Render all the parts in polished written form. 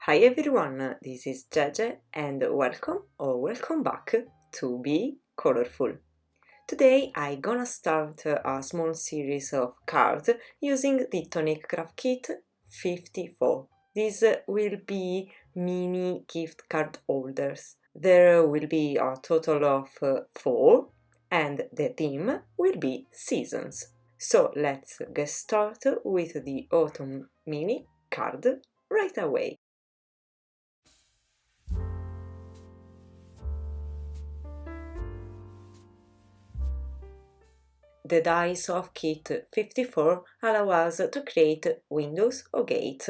Hi everyone, this is Jeje and welcome or welcome back to Be Colorful. Today I'm gonna start a small series of cards using the Tonic Craft Kit 54. These will be mini gift card holders. There will be a total of 4 and the theme will be seasons. So let's get started with the autumn mini card right away. The dice of kit 54 allow us to create windows or gates,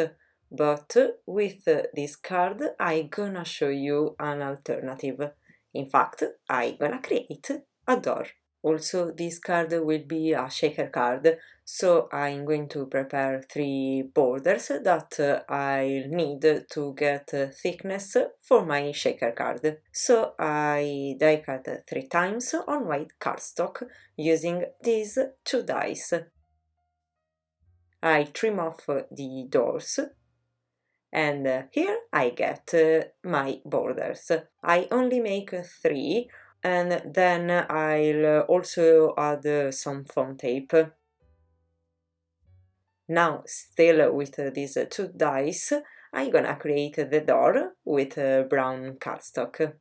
but with this card I'm gonna show you an alternative. In fact, I'm gonna create a door. Also, this card will be a shaker card, so I'm going to prepare 3 borders that I'll need to get thickness for my shaker card. So I die cut 3 times on white cardstock using these 2 dice. I trim off the doors and here I get my borders. I only make 3 and then I'll also add some foam tape. Now, still with these 2 dice, I'm gonna create the door with brown cardstock.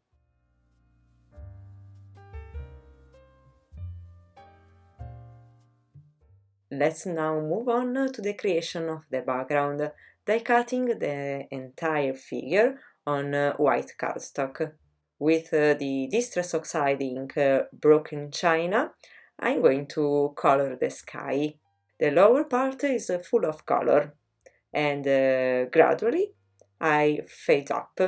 Let's now move on to the creation of the background, die cutting the entire figure on white cardstock. With the Distress Oxide ink Broken China, I'm going to color the sky. The lower part is full of color, and gradually I fade up.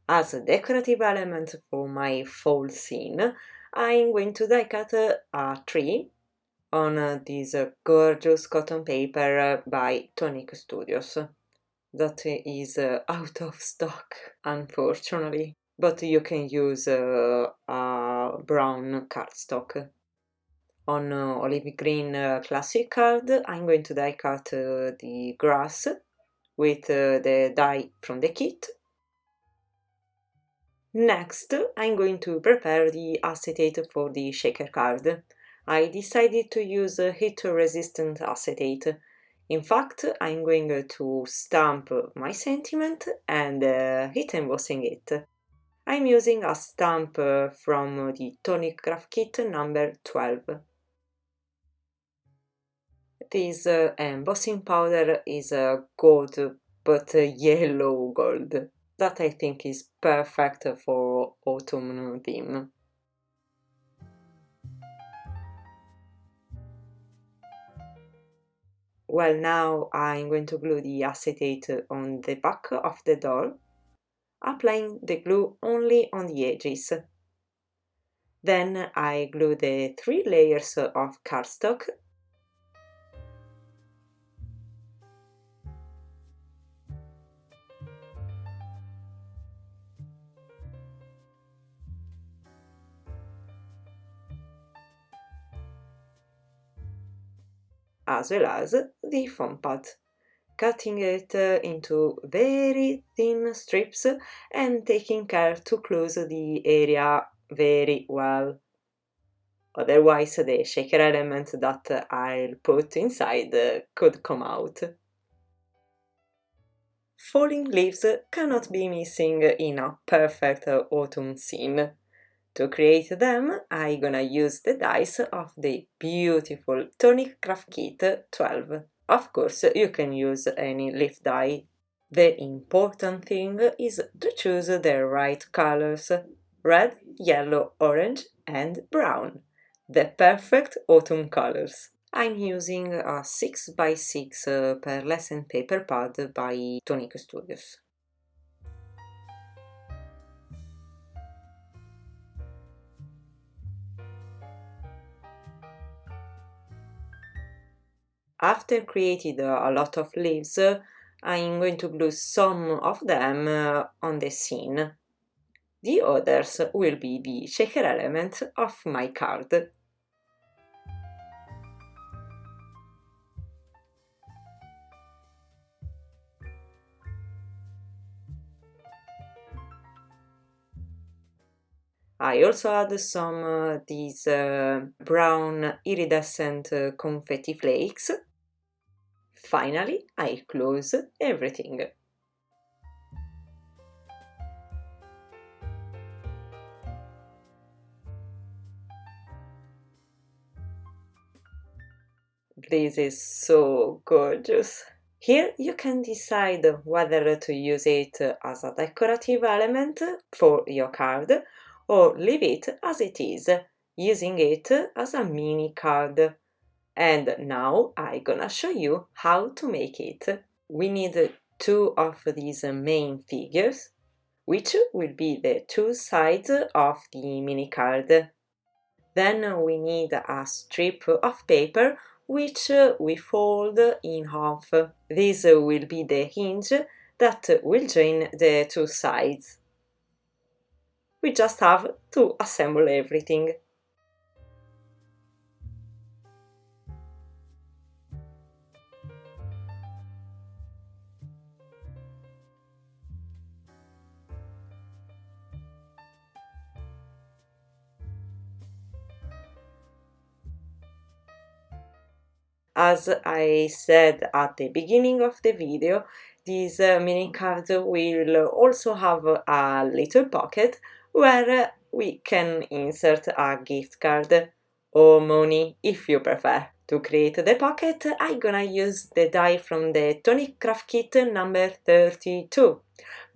As a decorative element for my fall scene, I'm going to die cut a tree on this gorgeous cotton paper by Tonic Studios. That is out of stock, unfortunately, but you can use a brown cardstock. On olive green classic card, I'm going to die cut the grass with the die from the kit. Next, I'm going to prepare the acetate for the shaker card. I decided to use heat-resistant acetate. In fact, I'm going to stamp my sentiment and heat embossing it. I'm using a stamp from the Tonic Craft Kit number 12. This embossing powder is gold, but yellow gold. That I think is perfect for autumn theme. Well, now I'm going to glue the acetate on the back of the door, applying the glue only on the edges. Then I glue the 3 layers of cardstock as well as the foam pad, cutting it into very thin strips and taking care to close the area very well. Otherwise, the shaker element that I'll put inside could come out. Falling leaves cannot be missing in a perfect autumn scene. To create them, I'm gonna use the dice of the beautiful Tonic Craft Kit 12. Of course, you can use any leaf die. The important thing is to choose the right colors: red, yellow, orange and brown. The perfect autumn colors. I'm using a 6x6 pearlescent paper pad by Tonic Studios. After created a lot of leaves, I'm going to glue some of them on the scene. The others will be the shaker element of my card. I also add some these brown iridescent confetti flakes. Finally, I close everything. This is so gorgeous! Here you can decide whether to use it as a decorative element for your card or leave it as it is, using it as a mini card. And now I'm gonna show you how to make it. We need two of these main figures, which will be the two sides of the mini card. Then we need a strip of paper which we fold in half. This will be the hinge that will join the two sides. We just have to assemble everything. As I said at the beginning of the video, this mini card will also have a little pocket where we can insert a gift card or money if you prefer. To create the pocket, I'm gonna use the die from the Tonic craft kit number 32,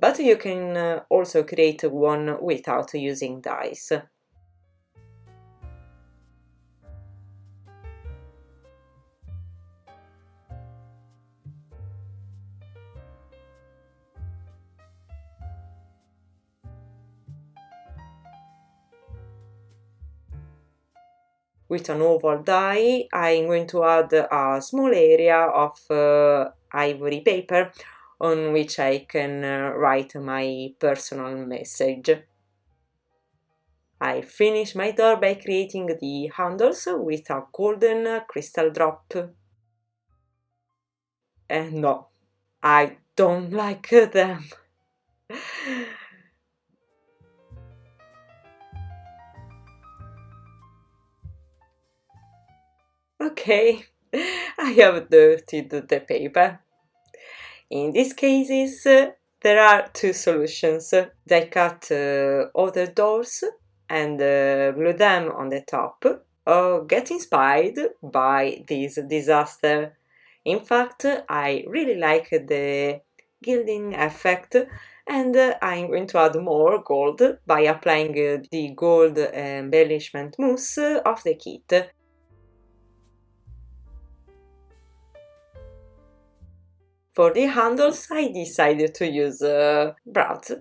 but you can also create one without using dies. With an oval die, I'm going to add a small area of ivory paper on which I can write my personal message. I finish my door by creating the handles with a golden crystal drop. And no, I don't like them. Okay, I have dirtied the paper. In these cases, there are two solutions. They cut other doors and glue them on the top, or get inspired by this disaster. In fact, I really like the gilding effect, and I'm going to add more gold by applying the gold embellishment mousse of the kit. For the handles, I decided to use brads.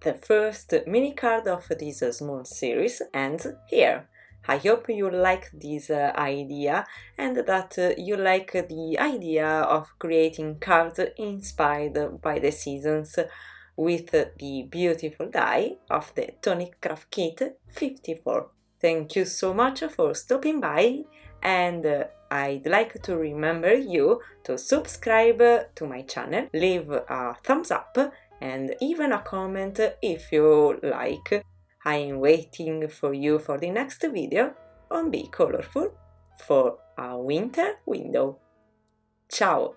The first mini card of this small series ends here. I hope you like this idea and that you like the idea of creating cards inspired by the seasons with the beautiful die of the Tonic Craft Kit 54. Thank you so much for stopping by, and I'd like to remember you to subscribe to my channel, leave a thumbs up and even a comment if you like. I'm waiting for you for the next video on Be Colorful for a winter window. Ciao!